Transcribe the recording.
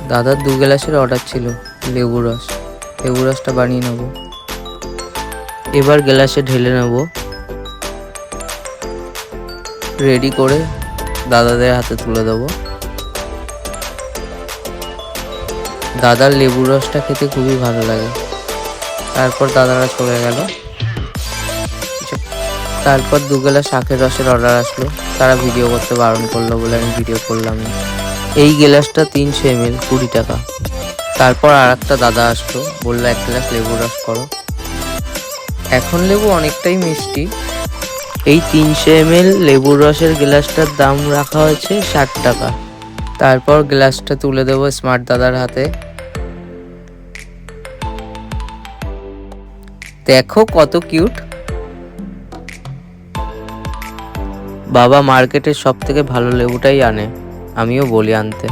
দাদার 2 গ্লাসের অর্ডার ছিল লেবু রসটা বানিয়ে নেব। এবার গ্লাসে ঢেলে নেব, রেডি করে দাদাদের হাতে তুলে দেব। দাদার লেবুর রসটা খেতে খুবই ভালো লাগে। তারপর দাদারা চলে গেল। তারপর 2 গ্লাস আখের রসের অর্ডার আসলো। তারা ভিডিও করতে বারণ করলো বলে আমি ভিডিও করলাম না। এই গ্লাসটা 300 ml 20 টাকা। তারপর আর একটা দাদা আসলো, বললো 1 গ্লাস লেবুর রস করো। এখন লেবু অনেকটাই মিষ্টি। এই 300 ml লেবুর রসের গ্লাসটার দাম রাখা হয়েছে 60 টাকা। তারপর গ্লাসটা তুলে দেবো স্মার্ট দাদার হাতে। দেখো কত কিউট। বাবা মার্কেটের সব থেকে ভালো লেবুটাই আনে, আমিও বলি আনতে।